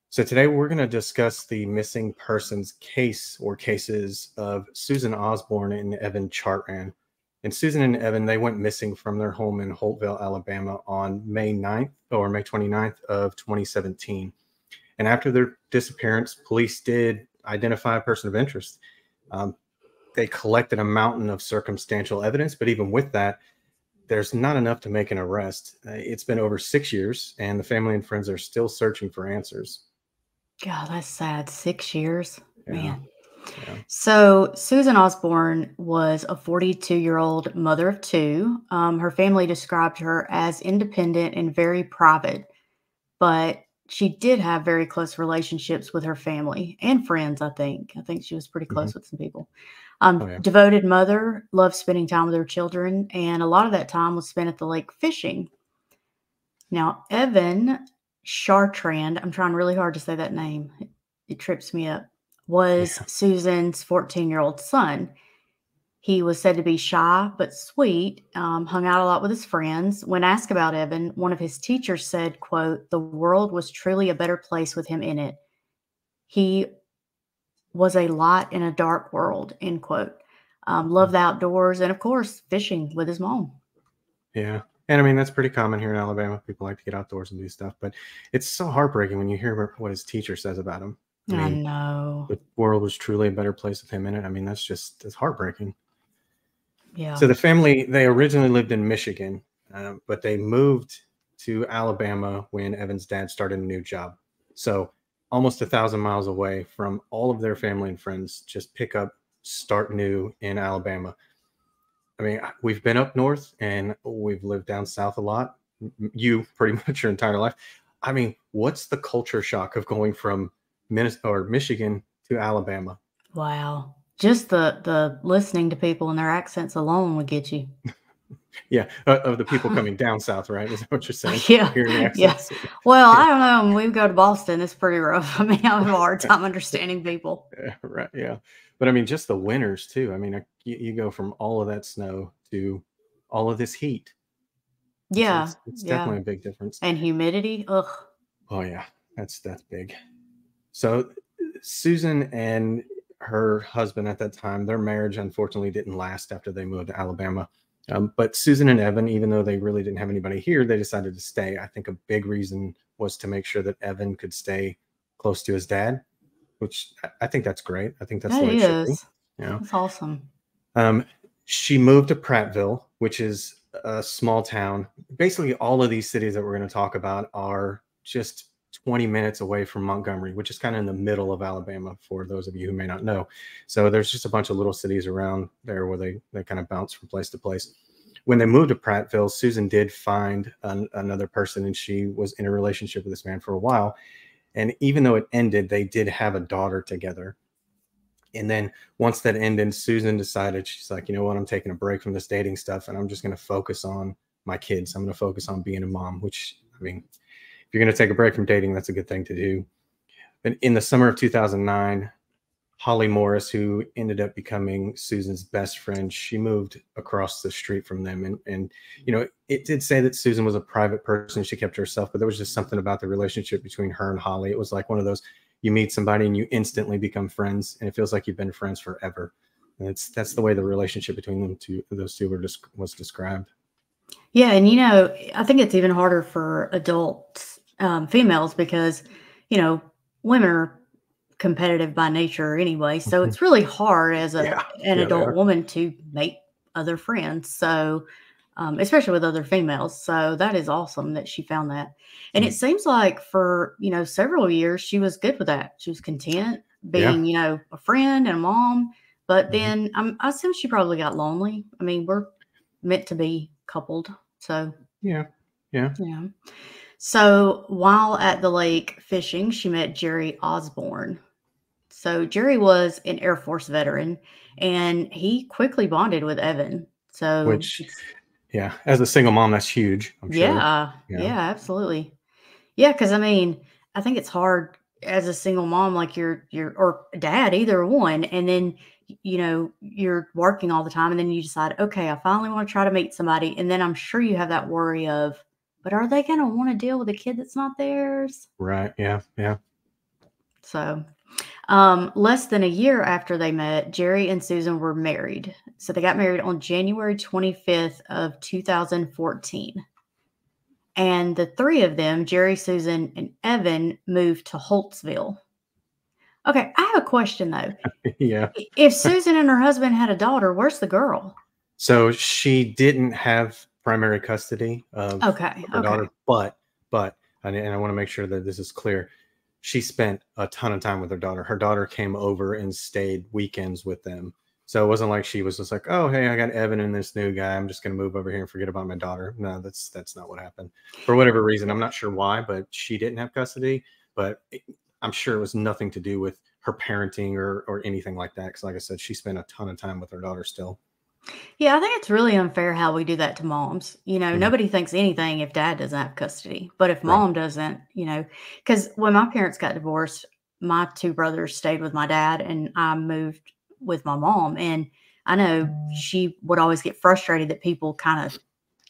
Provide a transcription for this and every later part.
So today we're going to discuss the missing persons case or cases of Susan Osborne and Evan Chartrand. And Susan and Evan, they went missing from their home in Holtville, Alabama on May 9th or May 29th of 2017. And after their disappearance, police did identify a person of interest. They collected a mountain of circumstantial evidence, but even with that, there's not enough to make an arrest. It's been over 6 years, and the family and friends are still searching for answers. God, that's sad. 6 years, man. Yeah. So Susan Osborne was a 42-year-old mother of two. Her family described her as independent and very private, but she did have very close relationships with her family and friends, I think. I think she was pretty close with some people. Yeah. Devoted mother, loved spending time with her children, and a lot of that time was spent at the lake fishing. Now, Evan Chartrand, I'm trying really hard to say that name. It trips me up, was Susan's 14-year-old son. He was said to be shy but sweet, hung out a lot with his friends. When asked about Evan, one of his teachers said, quote, "The world was truly a better place with him in it. He was a light in a dark world," end quote. Loved the outdoors and, of course, fishing with his mom. Yeah. And I mean, that's pretty common here in Alabama. People like to get outdoors and do stuff, but it's so heartbreaking when you hear what his teacher says about him. I know. The world was truly a better place with him in it. I mean, that's heartbreaking. Yeah. So the family, they originally lived in Michigan, but they moved to Alabama when Evan's dad started a new job. So almost 1,000 miles away from all of their family and friends, just pick up, start new in Alabama. I mean, we've been up north and we've lived down south a lot. You pretty much your entire life. I mean, what's the culture shock of going from Michigan to Alabama? Wow. Just the listening to people and their accents alone would get you. Yeah, of the people coming down south, right? Is that what you're saying? Yeah. Hearing the accents? Yeah. Well, I don't know. When we go to Boston, it's pretty rough. I mean, I have a hard time understanding people. Right. Yeah. But I mean, just the winters too. I mean, you go from all of that snow to all of this heat. Yeah. It's definitely a big difference. And humidity. Ugh. Oh yeah. That's big. So Susan and her husband at that time, their marriage unfortunately didn't last after they moved to Alabama. But Susan and Evan, even though they really didn't have anybody here, they decided to stay. I think a big reason was to make sure that Evan could stay close to his dad, which I think that's great. I think that's the way it should be. Yeah. That's awesome. She moved to Prattville, which is a small town. Basically, all of these cities that we're going to talk about are just 20 minutes away from Montgomery, which is kind of in the middle of Alabama, for those of you who may not know. So there's just a bunch of little cities around there where they kind of bounce from place to place. When they moved to Prattville, Susan did find another person, and she was in a relationship with this man for a while. And even though it ended, they did have a daughter together. And then once that ended, Susan decided, she's like, you know what, I'm taking a break from this dating stuff, and I'm just going to focus on my kids. I'm going to focus on being a mom, which, I mean, if you're going to take a break from dating, that's a good thing to do. But in the summer of 2009, Holly Morris, who ended up becoming Susan's best friend, she moved across the street from them. And you know, it did say that Susan was a private person. She kept to herself, but there was just something about the relationship between her and Holly. It was like one of those, you meet somebody and you instantly become friends, and it feels like you've been friends forever. And that's the way the relationship between those two was described. Yeah. And, you know, I think it's even harder for adults, females, because, you know, women are competitive by nature anyway. So it's really hard as an adult woman to make other friends. So, especially with other females. So that is awesome that she found that. And it seems like for, you know, several years, she was good with that. She was content being, you know, a friend and a mom. But then I assume she probably got lonely. I mean, we're meant to be coupled. So, yeah. So while at the lake fishing, she met Jerry Osborne. So Jerry was an Air Force veteran, and he quickly bonded with Evan. So, which, as a single mom, that's huge. I'm sure. Yeah, absolutely. Yeah, because I mean, I think it's hard as a single mom, like you're or dad, either one, and then you know you're working all the time, and then you decide, okay, I finally want to try to meet somebody, and then I'm sure you have that worry of, but are they going to want to deal with a kid that's not theirs? Right. Yeah. So, less than a year after they met, Jerry and Susan were married. So they got married on January 25th of 2014. And the three of them, Jerry, Susan, and Evan, moved to Holtzville. Okay, I have a question though. Yeah. If Susan and her husband had a daughter, where's the girl? So she didn't have primary custody of her daughter, but and I want to make sure that this is clear. She spent a ton of time with her daughter. Her daughter came over and stayed weekends with them. So it wasn't like she was just like, oh, hey, I got Evan and this new guy. I'm just going to move over here and forget about my daughter. No, that's not what happened. For whatever reason, I'm not sure why, but she didn't have custody. But I'm sure it was nothing to do with her parenting or anything like that. Because like I said, she spent a ton of time with her daughter still. Yeah, I think it's really unfair how we do that to moms. Nobody thinks anything if dad doesn't have custody. But if mom doesn't, because when my parents got divorced, my two brothers stayed with my dad and I moved with my mom. And I know she would always get frustrated that people kind of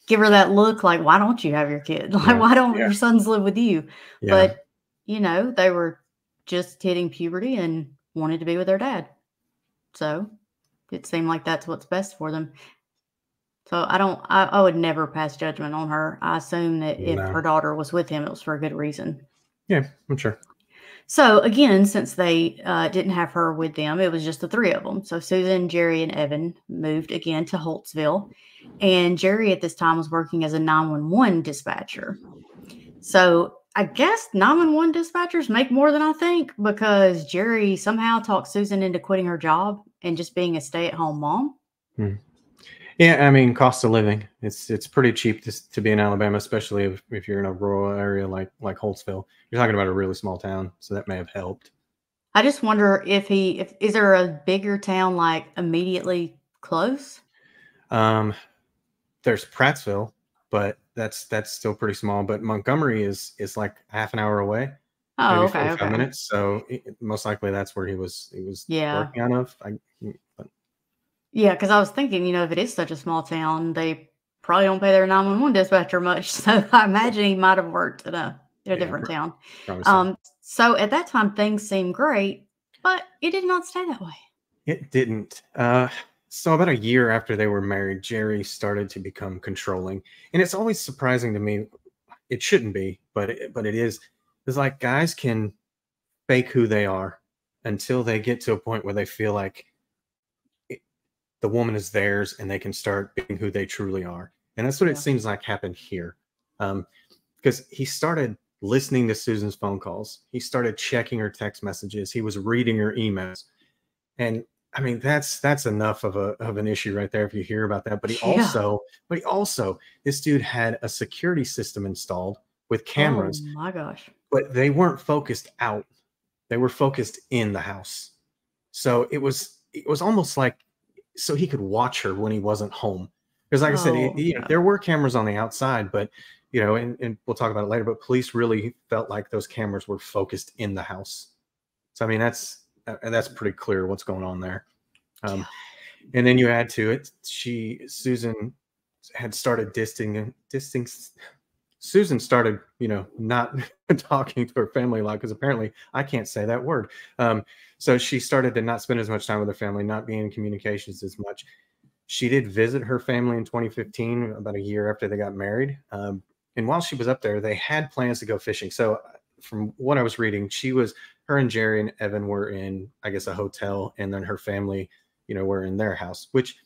give her that look like, why don't you have your kid? Like, why don't your sons live with you? Yeah. But, they were just hitting puberty and wanted to be with their dad. So it seemed like that's what's best for them. So I would never pass judgment on her. I assume that if her daughter was with him, it was for a good reason. Yeah, I'm sure. So again, since they didn't have her with them, it was just the three of them. So Susan, Jerry, and Evan moved again to Holtzville. And Jerry at this time was working as a 911 dispatcher. So I guess 911 dispatchers make more than I think, because Jerry somehow talked Susan into quitting her job and just being a stay-at-home mom. Yeah, I mean, cost of living. It's pretty cheap to be in Alabama, especially if you're in a rural area like Holtzville. You're talking about a really small town, so that may have helped. I just wonder if is there a bigger town like immediately close? There's Prattsville, but that's still pretty small. But Montgomery is like half an hour away, maybe 45 minutes. So most likely that's where he was working out of. Yeah, because I was thinking, if it is such a small town, they probably don't pay their 911 dispatcher much. So I imagine he might have worked at a different town. So at that time, things seemed great, but it did not stay that way. It didn't. So about a year after they were married, Jerry started to become controlling. And it's always surprising to me. It shouldn't be, but it is. It's like guys can fake who they are until they get to a point where they feel like the woman is theirs and they can start being who they truly are. And that's what it seems like happened here. Because he started listening to Susan's phone calls. He started checking her text messages. He was reading her emails. And I mean, that's enough of an issue right there if you hear about that. But he also, this dude had a security system installed with cameras. Oh my gosh. But they weren't focused out. They were focused in the house. So it was almost like so he could watch her when he wasn't home. Because like I said, there were cameras on the outside, but and we'll talk about it later, but police really felt like those cameras were focused in the house. So I mean, that's pretty clear what's going on there. And then you add to it, Susan had started Susan started, not talking to her family a lot, because apparently I can't say that word. So she started to not spend as much time with her family, not being in communications as much. She did visit her family in 2015, about a year after they got married. And while she was up there, they had plans to go fishing. So from what I was reading, her and Jerry and Evan were in, I guess, a hotel, and then her family, were in their house, which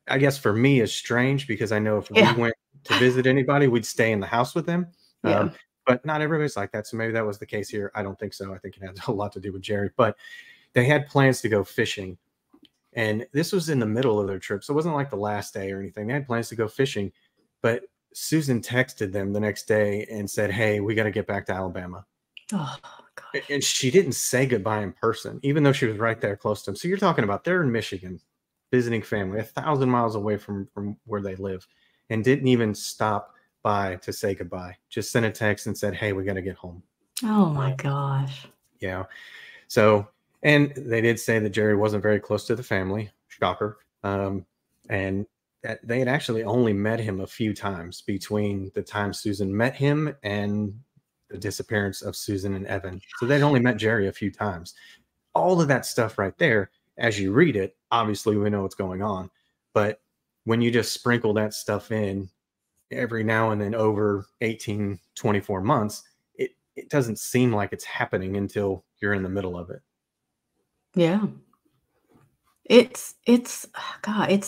I guess for me is strange, because I know if we went to visit anybody, we'd stay in the house with them. But not everybody's like that. So maybe that was the case here. I don't think so. I think it had a lot to do with Jerry. But they had plans to go fishing. And this was in the middle of their trip. So it wasn't like the last day or anything. They had plans to go fishing. But Susan texted them the next day and said, hey, we got to get back to Alabama. Oh, gosh. And she didn't say goodbye in person, even though she was right there close to them. So you're talking about they're in Michigan visiting family 1,000 miles away from where they live, and didn't even stop by to say goodbye. Just sent a text and said, hey, we got to get home. Oh my gosh. Yeah. So, and they did say that Jerry wasn't very close to the family. Shocker. And that they had actually only met him a few times between the time Susan met him and the disappearance of Susan and Evan. So they'd only met Jerry a few times. All of that stuff right there, as you read it, obviously we know what's going on. But when you just sprinkle that stuff in every now and then over 18, 24 months, it doesn't seem like it's happening until you're in the middle of it. Yeah. It's God,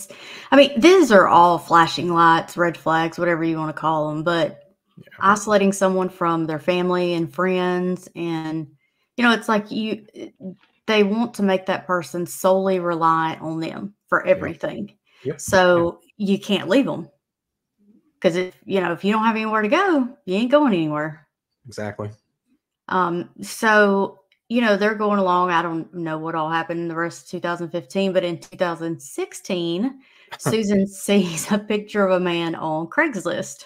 I mean, these are all flashing lights, red flags, whatever you want to call them, but isolating someone from their family and friends, and it's like they want to make that person solely reliant on them for everything. Yep. So you can't leave them, because if you don't have anywhere to go, you ain't going anywhere. Exactly. So they're going along. I don't know what all happened in the rest of 2015, but in 2016, Susan sees a picture of a man on Craigslist.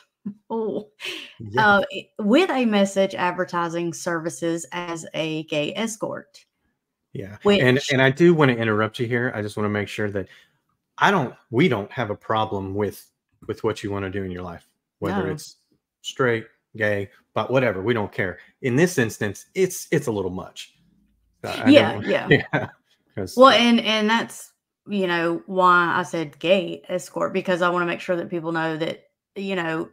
With a message advertising services as a gay escort. Yeah. And I do want to interrupt you here. I just want to make sure that we don't have a problem with what you want to do in your life, whether it's straight, gay, but whatever, we don't care. In this instance, it's a little much. Yeah. Well, yeah. and that's why I said gay escort, because I want to make sure that people know that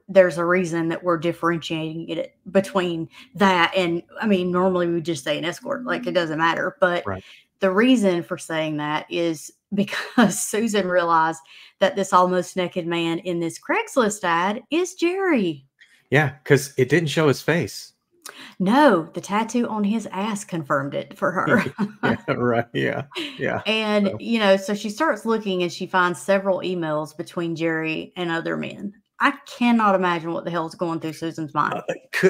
there's a reason that we're differentiating it between that and, I mean, normally we would just say an escort, like it doesn't matter, but the reason for saying that is because Susan realized that this almost naked man in this Craigslist ad is Jerry. Yeah, because it didn't show his face. No, the tattoo on his ass confirmed it for her. Yeah. And, so she starts looking and she finds several emails between Jerry and other men. I cannot imagine what the hell is going through Susan's mind.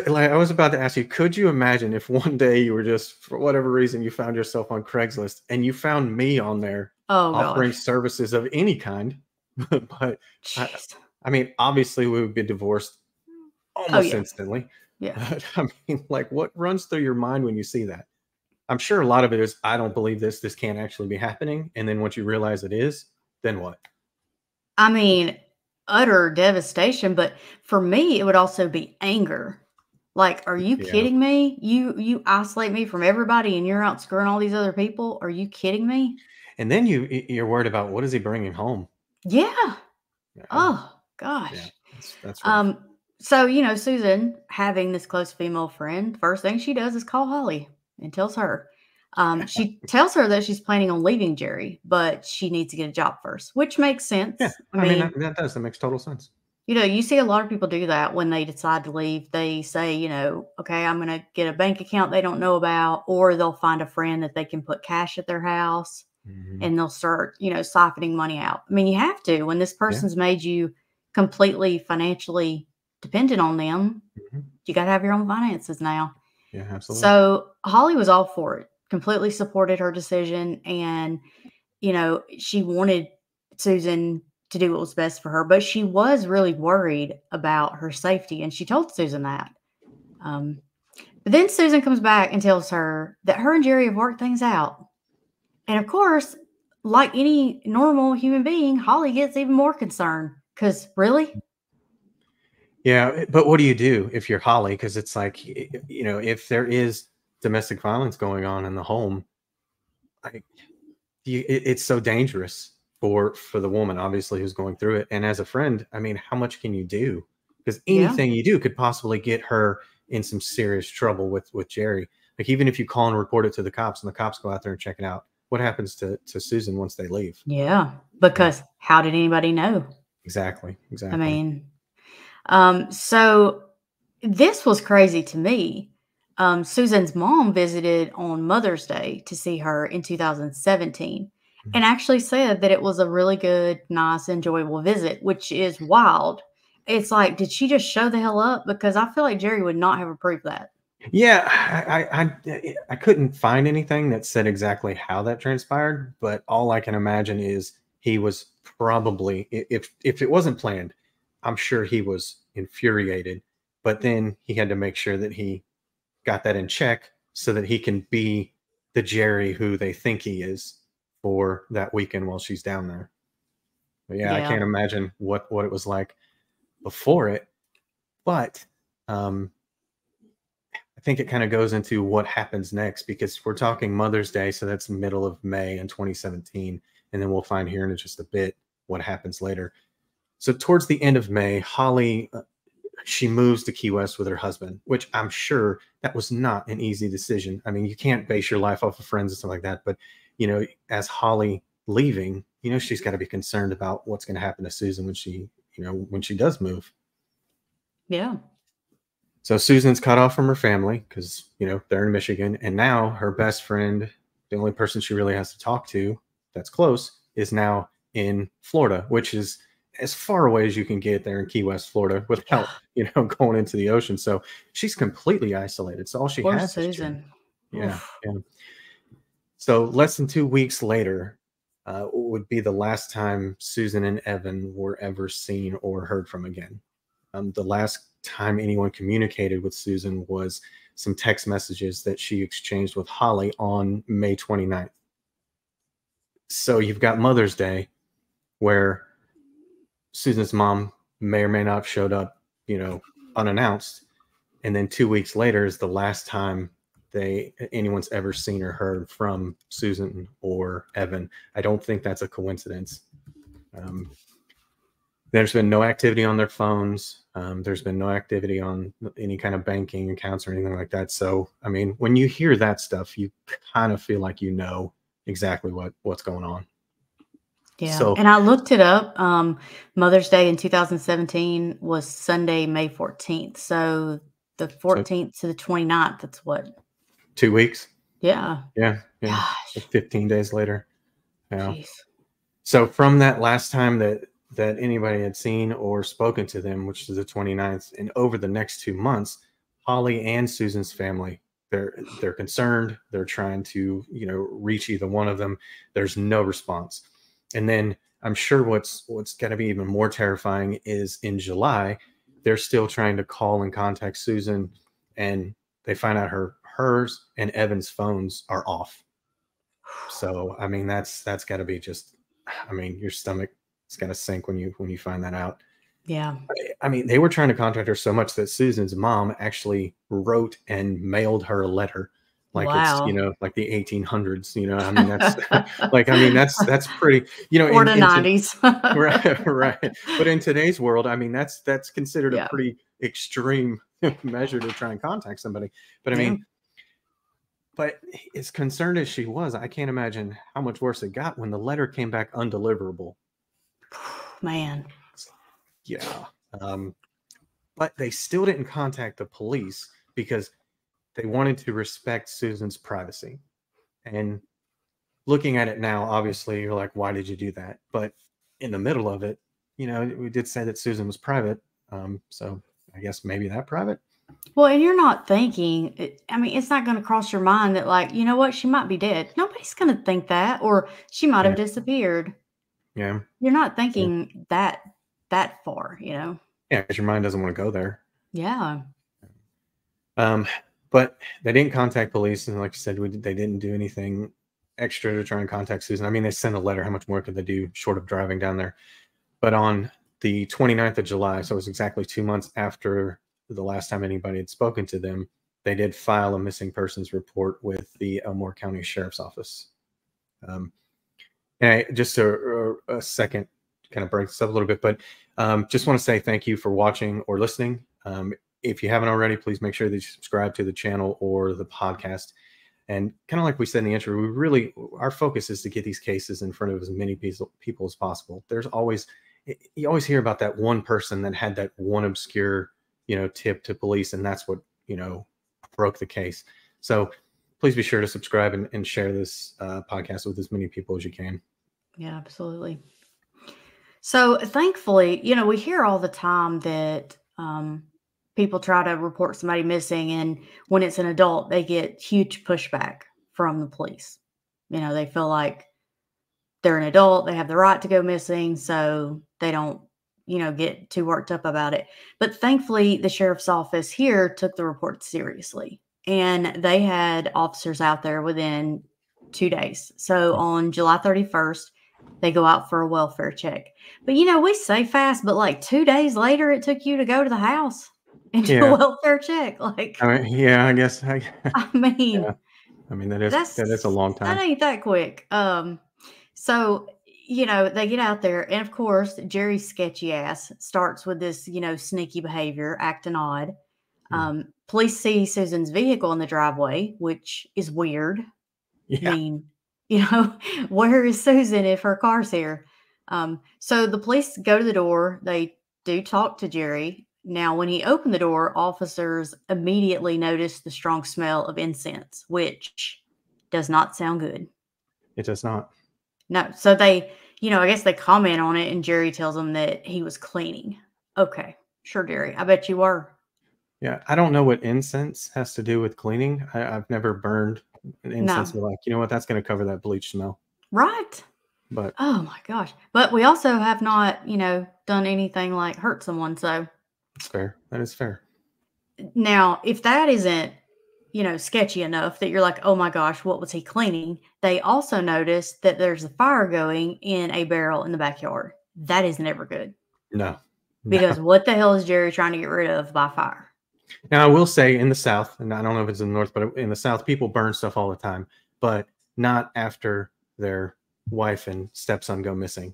I was about to ask you, could you imagine if one day you were just, for whatever reason, you found yourself on Craigslist and you found me on there offering services of any kind? But I mean, obviously we would be divorced almost instantly. Yeah. But, I mean, like, what runs through your mind when you see that? I'm sure a lot of it is, I don't believe this can't actually be happening. And then once you realize it is, then what? I mean, utter devastation. But for me, it would also be anger. Like, are you kidding me? You isolate me from everybody and you're out screwing all these other people. Are you kidding me? And then you're worried about, what is he bringing home? Yeah. Oh gosh. Yeah, that's rough. So, Susan, having this close female friend, first thing she does is call Holly and tells her. She tells her that she's planning on leaving Jerry, but she needs to get a job first, which makes sense. Yeah, I mean that makes total sense. You see a lot of people do that when they decide to leave. They say, okay, I'm going to get a bank account they don't know about, or they'll find a friend that they can put cash at their house and they'll start, siphoning money out. I mean, you have to, when this person's made you completely financially dependent on them, you got to have your own finances now. Yeah, absolutely. So Holly was all for it, completely supported her decision. And, she wanted Susan to do what was best for her, but she was really worried about her safety. And she told Susan that. But then Susan comes back and tells her that her and Jerry have worked things out. And of course, like any normal human being, Holly gets even more concerned because really? Yeah, but what do you do if you're Holly? Because it's like, if there is domestic violence going on in the home, it's so dangerous for the woman, obviously, who's going through it. And as a friend, I mean, how much can you do? Because anything you do could possibly get her in some serious trouble with Jerry. Like, even if you call and report it to the cops and the cops go out there and check it out, what happens to Susan once they leave? Yeah, because how did anybody know? Exactly. I mean, so this was crazy to me. Susan's mom visited on Mother's Day to see her in 2017 and actually said that it was a really good, nice, enjoyable visit, which is wild. It's like, did she just show the hell up? Because I feel like Jerry would not have approved that. Yeah, I couldn't find anything that said exactly how that transpired, but all I can imagine is he was probably, if it wasn't planned, I'm sure he was infuriated, but then he had to make sure that he got that in check so that he can be the Jerry who they think he is for that weekend while she's down there. But I can't imagine what it was like before it, but think it kind of goes into what happens next, because we're talking Mother's Day. So that's middle of May in 2017. And then we'll find here in just a bit what happens later. So towards the end of May, Holly, she moves to Key West with her husband, which I'm sure that was not an easy decision. I mean, you can't base your life off of friends and stuff like that. But, as Holly leaving, she's got to be concerned about what's going to happen to Susan when she does move. Yeah. So Susan's cut off from her family because, they're in Michigan. And now her best friend, the only person she really has to talk to that's close, is now in Florida, which is as far away as you can get there in Key West, Florida, without, going into the ocean. So she's completely isolated. So all she Poor has is Susan. yeah. So less than 2 weeks later would be the last time Susan and Evan were ever seen or heard from again. The last time anyone communicated with Susan was some text messages that she exchanged with Holly on May 29th. So you've got Mother's Day, where Susan's mom may or may not have showed up, unannounced. And then 2 weeks later is the last time anyone's ever seen or heard from Susan or Evan. I don't think that's a coincidence. There's been no activity on their phones. There's been no activity on any kind of banking accounts or anything like that. So, I mean, when you hear that stuff, you kind of feel like exactly what's going on. Yeah. So, and I looked it up. Mother's Day in 2017 was Sunday, May 14th. So the 14th to the 29th, that's what? 2 weeks? Yeah. Yeah. Gosh. 15 days later. Yeah. Jeez. So from that last time that anybody had seen or spoken to them, which is the 29th, and over the next 2 months, Holly and Susan's family, they're concerned. They're trying to, reach either one of them. There's no response. And then I'm sure what's going to be even more terrifying is in July, they're still trying to call and contact Susan, and they find out hers and Evan's phones are off. So, I mean, that's got to be just, I mean, your stomach is going to sink when you find that out. Yeah. I mean, they were trying to contact her so much that Susan's mom actually wrote and mailed her a letter. Like wow. It's, like the 1800s, I mean, that's that's pretty, or the 90s. right. But in today's world, I mean, that's considered a pretty extreme measure to try and contact somebody. But I mean, but as concerned as she was, I can't imagine how much worse it got when the letter came back undeliverable. Man. Yeah. But they still didn't contact the police because they wanted to respect Susan's privacy. And looking at it now, obviously, you're like, why did you do that? But in the middle of it, we did say that Susan was private. So I guess maybe that private. Well, and you're not thinking, I mean, it's not going to cross your mind that, like, you know what, she might be dead. Nobody's going to think that, or she might have disappeared. Yeah. You're not thinking that far, Yeah, because your mind doesn't want to go there. Yeah. But they didn't contact police, and like you said, they didn't do anything extra to try and contact Susan. I mean, they sent a letter. How much more could they do short of driving down there? But on the 29th of July, so it was exactly 2 months after the last time anybody had spoken to them, they did file a missing persons report with the Elmore County Sheriff's Office. And just a second, kind of break this up a little bit, but just want to say thank you for watching or listening. If you haven't already, please make sure that you subscribe to the channel or the podcast. And kind of like we said in the intro, our focus is to get these cases in front of as many people as possible. You always hear about that one person that had that one obscure, tip to police, and that's what, broke the case. So please be sure to subscribe and share this podcast with as many people as you can. Yeah, absolutely. So thankfully, we hear all the time that people try to report somebody missing, and when it's an adult, they get huge pushback from the police. They feel like they're an adult, they have the right to go missing, so they don't, get too worked up about it. But thankfully, the sheriff's office here took the report seriously, and they had officers out there within 2 days. So on July 31st, they go out for a welfare check. But, we say fast, but like 2 days later, it took you to go to the house. and do a Yeah. welfare check. Like, I mean, yeah, I guess. I mean, Yeah. I mean, that is a that's long that time. ain't that quick. So they get out there, and of course, Jerry's sketchy ass starts with this, sneaky behavior, acting odd. Mm. Police see Susan's vehicle in the driveway, which is weird. I Yeah. mean, where is Susan if her car's here? So the police go to the door. They do talk to Jerry. Now, when he opened the door, officers immediately noticed the strong smell of incense, which does not sound good. It does not. No. So they, I guess they comment on it, and Jerry tells them that he was cleaning. Okay. Sure, Jerry. I bet you were. Yeah. I don't know what incense has to do with cleaning. I've never burned an incense. No. But like, you know what? That's going to cover that bleach smell. Right. But Oh my gosh. But we also have not, done anything like hurt someone. So it's fair. That is fair. now, if that isn't, sketchy enough that you're like, oh my gosh, what was he cleaning? They also noticed that there's a fire going in a barrel in the backyard. That is never good. No. Because what the hell is Jerry trying to get rid of by fire? Now, I will say in the South, and I don't know if it's in the North, but in the South, people burn stuff all the time, but not after their wife and stepson go missing.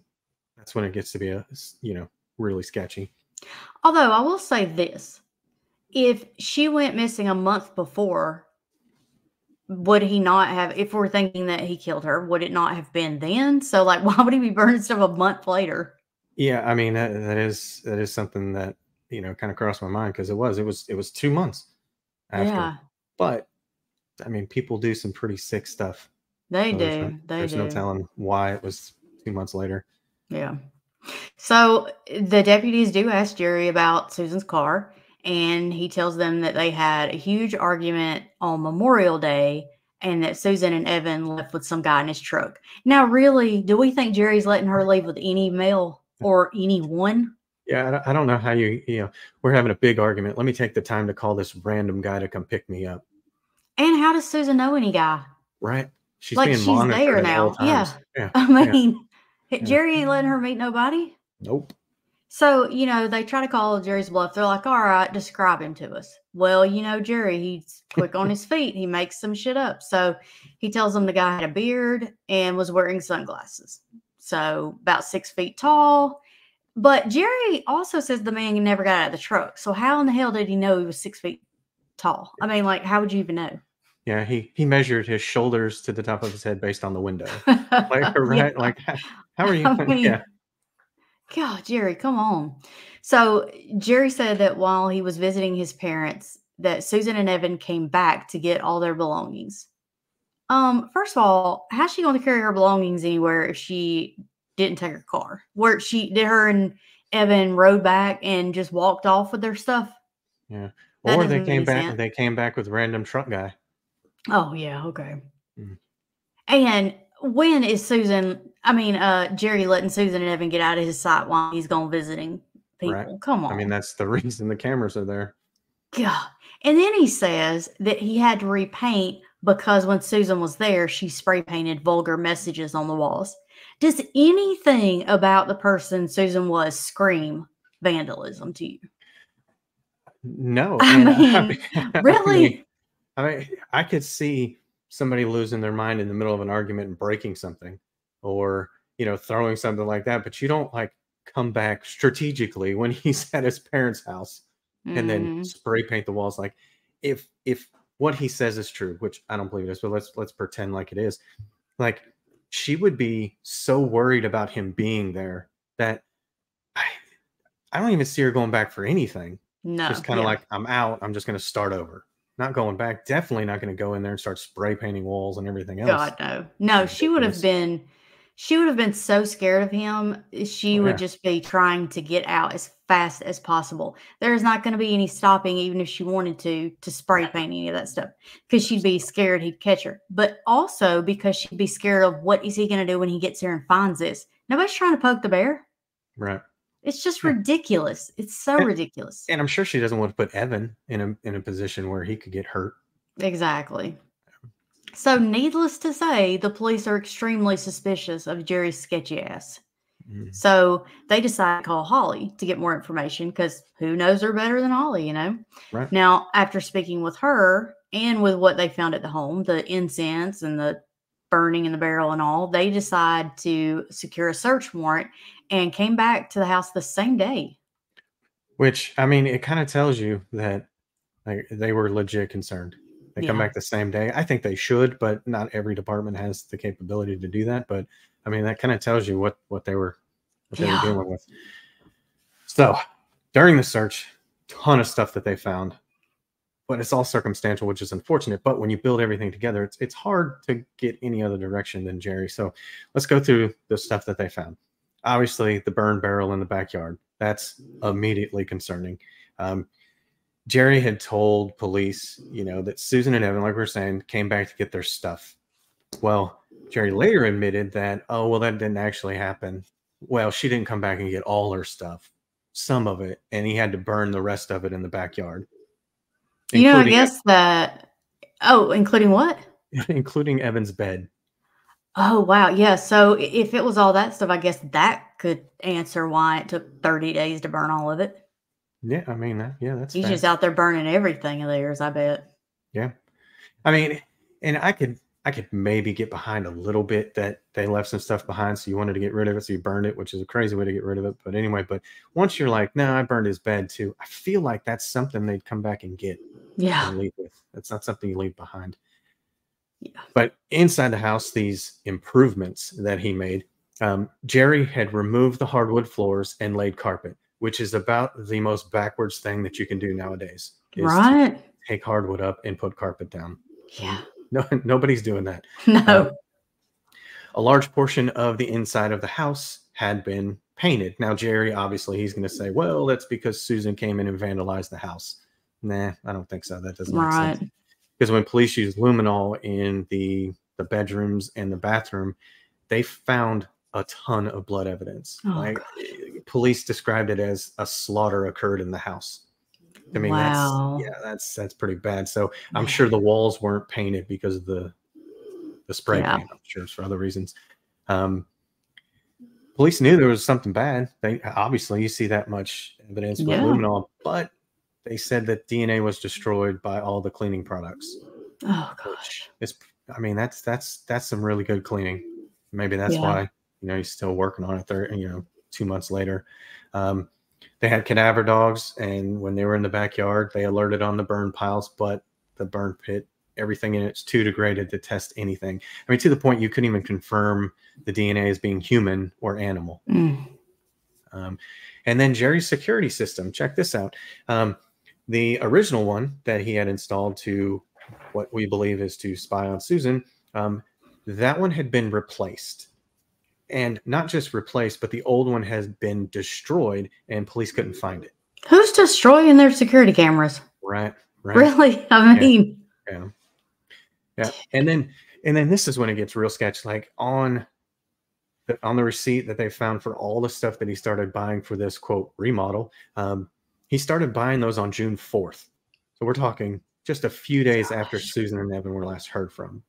That's when it gets to be really sketchy. Although I will say this, if she went missing a month before, would he not have, if we're thinking that he killed her, would it not have been then? So like, why would he be burning stuff a month later? Yeah, I mean that is something that kind of crossed my mind because it was 2 months after. Yeah, But I mean, people do some pretty sick stuff. they So do. there's no telling why it was 2 months later. Yeah. So the deputies do ask Jerry about Susan's car, and he tells them that they had a huge argument on Memorial Day and that Susan and Evan left with some guy in his truck. Now, really, do we think Jerry's letting her leave with any male or anyone? Yeah, I don't know how we're having a big argument. Let me take the time to call this random guy to come pick me up. And how does Susan know any guy? Right. She's Like, being she's monitored there at all now. Yeah. times. Yeah. I mean, Yeah. Jerry ain't letting her meet nobody. Nope. So, they try to call Jerry's bluff. They're like, all right, describe him to us. Well, Jerry, he's quick on his feet. He makes some shit up. So he tells them the guy had a beard and was wearing sunglasses. So about 6 feet tall. But Jerry also says the man never got out of the truck. So how in the hell did he know he was 6 feet tall? I mean, like, how would you even know? Yeah, he measured his shoulders to the top of his head based on the window. Like, right? Yeah. Like, how are you? I mean, yeah. God, Jerry, come on. So Jerry said that while he was visiting his parents, that Susan and Evan came back to get all their belongings. First of all, how's she going to carry her belongings anywhere if she didn't take her car? Where her and Evan rode back and just walked off with their stuff? Yeah. That Or they doesn't came make back. sense. They came back with random truck guy. Oh yeah, okay. Mm. And when is Jerry letting Susan and Evan get out of his sight while he's gone visiting people? Right. Come on. I mean, that's the reason the cameras are there. God. And then he says that he had to repaint because when Susan was there, she spray painted vulgar messages on the walls. Does anything about the person Susan was scream vandalism to you? No. Really? I could see somebody losing their mind in the middle of an argument and breaking something or, throwing something like that. But you don't like come back strategically when he's at his parents' house and then spray paint the walls. Like if what he says is true, which I don't believe it is, but let's pretend like it is. Like she would be so worried about him being there that I don't even see her going back for anything. No. Just kind of like, I'm out. I'm just going to start over. Not going back. Definitely not going to go in there and start spray painting walls and everything else. God, no. No, she would have been so scared of him. She would just be trying to get out as fast as possible. There's not going to be any stopping, even if she wanted to spray paint any of that stuff, because she'd be scared he'd catch her. But also because she'd be scared of what is he going to do when he gets here and finds this. Nobody's trying to poke the bear. Right. It's just ridiculous. It's so ridiculous. And I'm sure she doesn't want to put Evan in a position where he could get hurt. Exactly. So needless to say, the police are extremely suspicious of Jerry's sketchy ass. Mm. So they decide to call Holly to get more information because who knows her better than Holly, you know? Right. Now, after speaking with her and with what they found at the home, the incense and the burning in the barrel and all, they decide to secure a search warrant and came back to the house the same day. Which, I mean, it kind of tells you that like they were legit concerned. They come Yeah. back the same day. I think they should, but not every department has the capability to do that. But I mean, that kind of tells you what they were Yeah. dealing with. So during the search, ton of stuff that they found, but it's all circumstantial, which is unfortunate. But when you build everything together, it's hard to get any other direction than Jerry. So let's go through the stuff that they found. Obviously, the burned barrel in the backyard. That's immediately concerning. Jerry had told police, that Susan and Evan, like we were saying, came back to get their stuff. Well, Jerry later admitted that, oh, well, that didn't actually happen. Well, she didn't come back and get all her stuff, some of it, and he had to burn the rest of it in the backyard. I guess that, including what? Including Evan's bed. Oh, wow. Yeah. So if it was all that stuff, I guess that could answer why it took 30 days to burn all of it. Yeah, I mean, that's He's fair. just out there burning everything of theirs, I bet. Yeah. I mean, and I could maybe get behind a little bit that they left some stuff behind, so you wanted to get rid of it, so you burned it, which is a crazy way to get rid of it. But anyway, once you're like, no, I burned his bed too, I feel like that's something they'd come back and get. Yeah. And leave with. That's not something you leave behind. Yeah. But inside the house, these improvements that he made, Jerry had removed the hardwood floors and laid carpet, which is about the most backwards thing that you can do nowadays. Right. Take hardwood up and put carpet down. Yeah. No, nobody's doing that. No. A large portion of the inside of the house had been painted. Now, Jerry, obviously, he's going to say, well, that's because Susan came in and vandalized the house. Nah, I don't think so. That doesn't make sense. Because when police used luminol in the bedrooms and the bathroom, they found a ton of blood evidence. Police described it as a slaughter occurred in the house. I mean, wow. that's pretty bad. So I'm sure the walls weren't painted because of the spray paint. I'm sure it's for other reasons. Police knew there was something bad. They obviously, you see that much evidence with luminol, but they said that DNA was destroyed by all the cleaning products. Oh gosh. That's some really good cleaning. Maybe that's why, he's still working on it there, 2 months later. They had cadaver dogs, and when they were in the backyard, they alerted on the burn piles, but the burn pit, everything in it's too degraded to test anything. I mean, to the point you couldn't even confirm the DNA as being human or animal. And then Jerry's security system, check this out. The original one that he had installed to what we believe is to spy on Susan, that one had been replaced. And not just replaced, but the old one has been destroyed and police couldn't find it. Who's destroying their security cameras? Right. Really? I mean. Yeah. And then this is when it gets real sketchy. Like on the receipt that they found for all the stuff that he started buying for this, quote, remodel, he started buying those on June 4th. So we're talking just a few days after Susan and Evan were last heard from.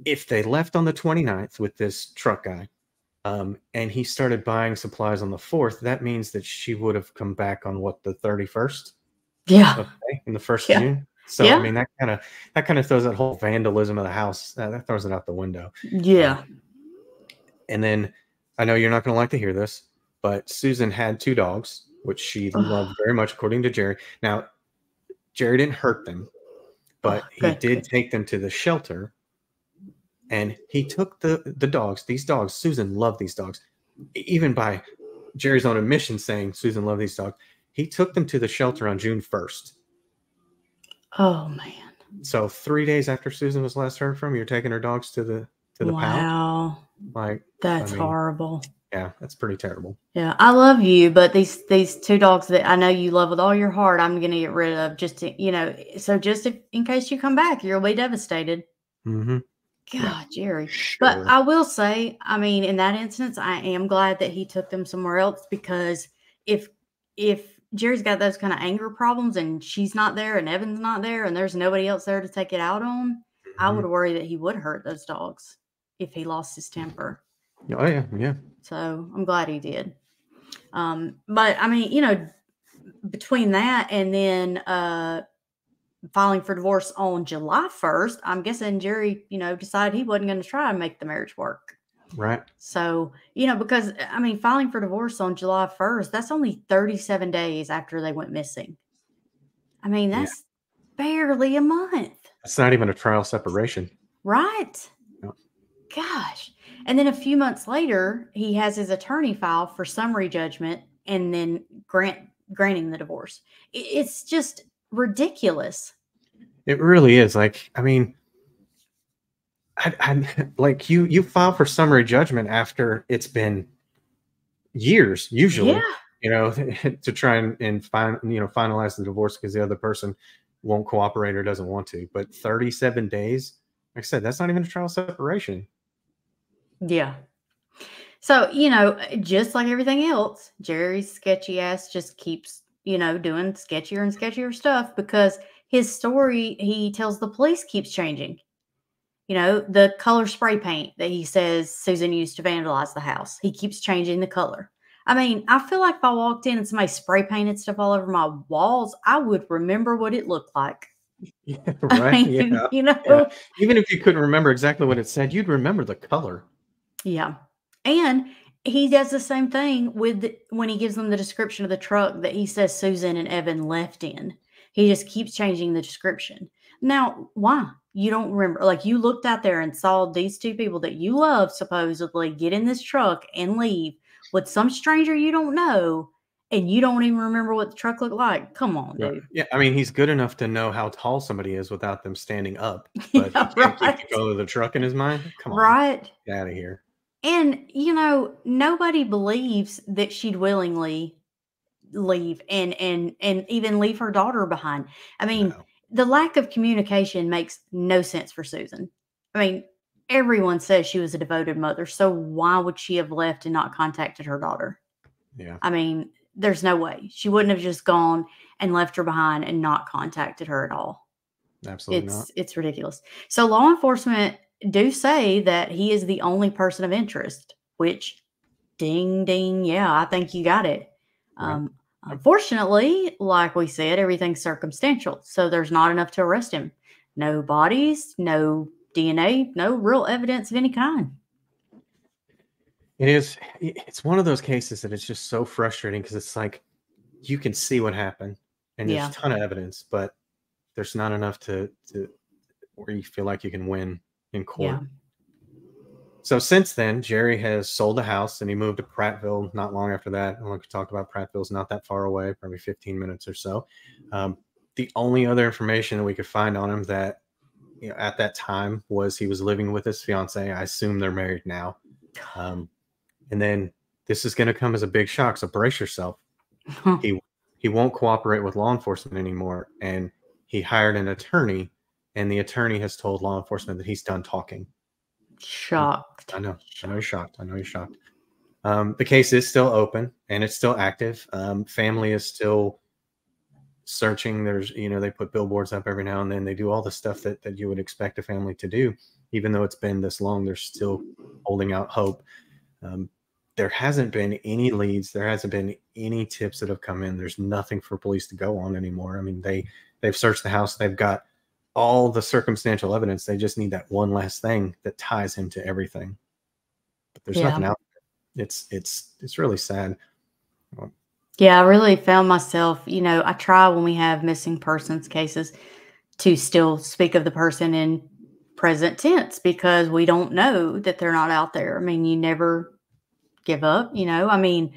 If they left on the 29th with this truck guy, and he started buying supplies on the 4th, that means that she would have come back on the 31st? Yeah. Okay, in the 1st of June. So I mean, that kind of throws that whole vandalism of the house. That throws it out the window. Yeah. And then I know you're not going to like to hear this, but Susan had 2 dogs, which she loved very much, according to Jerry. Now, Jerry didn't hurt them, but he did take them to the shelter. And he took the dogs, these dogs, Susan loved these dogs, even by Jerry's own admission saying Susan loved these dogs. He took them to the shelter on June 1st. Oh, man. So 3 days after Susan was last heard from, you're taking her dogs to the pound? Wow. That's horrible. Yeah, that's pretty terrible. Yeah, I love you, but these 2 dogs that I know you love with all your heart, I'm going to get rid of just to, so just in case you come back, you'll be devastated. Mm-hmm. God, Jerry. Sure. But I will say, I mean, in that instance, I am glad that he took them somewhere else, because if Jerry's got those kind of anger problems and she's not there and Evan's not there and there's nobody else there to take it out on, I would worry that he would hurt those dogs if he lost his temper. Oh yeah, yeah. So I'm glad he did. But I mean, between that and then filing for divorce on July 1st, I'm guessing Jerry, decided he wasn't going to try and make the marriage work. Right. So, because I mean, filing for divorce on July 1st, that's only 37 days after they went missing. I mean, Yeah. that's barely a month. It's not even a trial separation. Right? No. Gosh. And then a few months later, he has his attorney file for summary judgment and then granting the divorce. It's just ridiculous. It really is. Like, I mean, like you file for summary judgment after it's been years, usually, Yeah. to try and finalize the divorce because the other person won't cooperate or doesn't want to. But 37 days, like I said, that's not even a trial separation. Yeah. So, just like everything else, Jerry's sketchy ass just keeps, doing sketchier and sketchier stuff because his story he tells the police keeps changing. The color spray paint that he says Susan used to vandalize the house, he keeps changing the color. I mean, I feel like if I walked in and somebody spray painted stuff all over my walls, I would remember what it looked like. Yeah, I right. mean, Yeah. Even if you couldn't remember exactly what it said, you'd remember the color. Yeah. And he does the same thing when he gives them the description of the truck that he says Susan and Evan left in. He just keeps changing the description. Now, why? You don't remember. Like, you looked out there and saw these two people that you love supposedly get in this truck and leave with some stranger you don't know, and you don't even remember what the truck looked like. Come on, Right. dude. Yeah, I mean, he's good enough to know how tall somebody is without them standing up, but he Yeah, can't keep the right. color of the truck in his mind. Come on, Right. get out of here. And, nobody believes that she'd willingly leave and even leave her daughter behind. I mean, No. the lack of communication makes no sense for Susan. I mean, everyone says she was a devoted mother, so why would she have left and not contacted her daughter? Yeah, I mean, there's no way. She wouldn't have just gone and left her behind and not contacted her at all. absolutely not. It's ridiculous. So law enforcement do say that he is the only person of interest, which ding ding, yeah, I think you got it. Right. Unfortunately, like we said, everything's circumstantial, so there's not enough to arrest him. No bodies, no DNA, no real evidence of any kind. It is. It's one of those cases that it's just so frustrating because it's like you can see what happened and there's Yeah. a ton of evidence, but there's not enough to where you feel like you can win in court. Yeah. So since then, Jerry has sold the house and he moved to Prattville not long after that. And like we talked about, Prattville's not that far away, probably 15 minutes or so. The only other information that we could find on him that, at that time was he was living with his fiance. I assume they're married now. And then this is going to come as a big shock. So brace yourself. He won't cooperate with law enforcement anymore. And he hired an attorney, and the attorney has told law enforcement that he's done talking. Shocked. I know you're shocked. I know you're shocked. The case is still open and it's still active. Family is still searching. There's, they put billboards up every now and then. They do all the stuff that you would expect a family to do. Even though it's been this long, they're still holding out hope. There hasn't been any leads. There hasn't been any tips that have come in. There's nothing for police to go on anymore. I mean, they've searched the house. They've got all the circumstantial evidence. They just need that one last thing that ties him to everything. But there's nothing out there. It's really sad. Yeah, I really found myself, I try when we have missing persons cases to still speak of the person in present tense because we don't know that they're not out there. I mean, you never give up, I mean,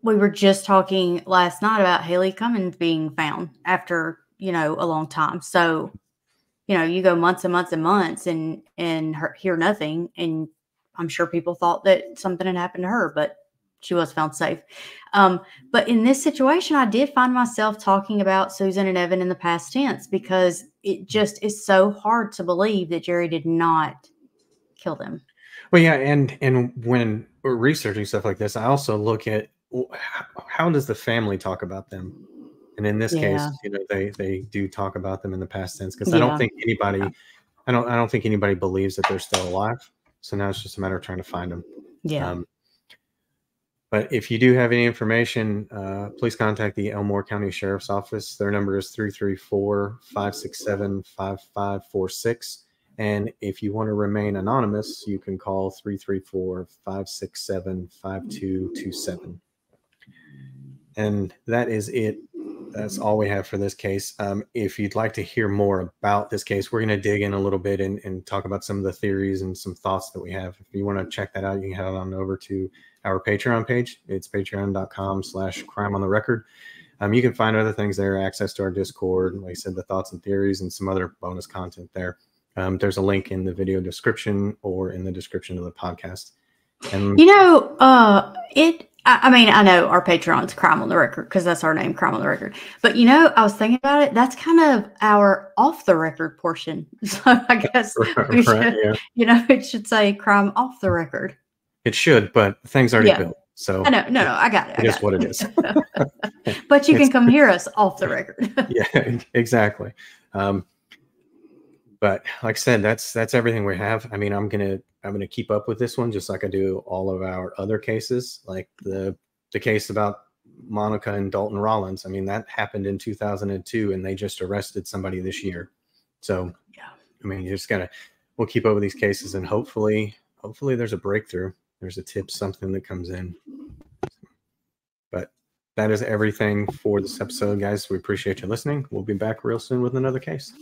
we were just talking last night about Haley Cummins being found after, a long time. So, you go months and months and months and hear nothing. And I'm sure people thought that something had happened to her, but she was found safe. But in this situation, I did find myself talking about Susan and Evan in the past tense because it just is so hard to believe that Jerry did not kill them. Well, yeah, and when we're researching stuff like this, I also look at how does the family talk about them, and in this case, they do talk about them in the past tense because I don't think anybody believes that they're still alive. So now it's just a matter of trying to find them. Yeah. But if you do have any information, please contact the Elmore County Sheriff's Office. Their number is 334-567-5546. And if you want to remain anonymous, you can call 334-567-5227. And that is it. That's all we have for this case. If you'd like to hear more about this case, we're going to dig in a little bit and talk about some of the theories and some thoughts that we have. If you want to check that out, you can head on over to our Patreon page. It's patreon.com/crimeontherecord. You can find other things there, access to our Discord, like I said, the thoughts and theories, and some other bonus content there. There's a link in the video description or in the description of the podcast. And I mean, I know our Patreon's Crime on the Record because that's our name, Crime on the Record. But, I was thinking about it. That's kind of our off the record portion. So I guess we should, it should say Crime Off the Record. It should, but thing's already built. So I know. No, I got it. It is what it is. But you can come hear us off the record. Yeah, exactly. But like I said, that's everything we have. I mean, I'm gonna keep up with this one just like I do all of our other cases, like the case about Monica and Dalton Rollins. I mean, that happened in 2002, and they just arrested somebody this year. So, yeah, I mean, we'll keep up with these cases, and hopefully there's a breakthrough. There's a tip, something that comes in. But that is everything for this episode, guys. We appreciate you listening. We'll be back real soon with another case.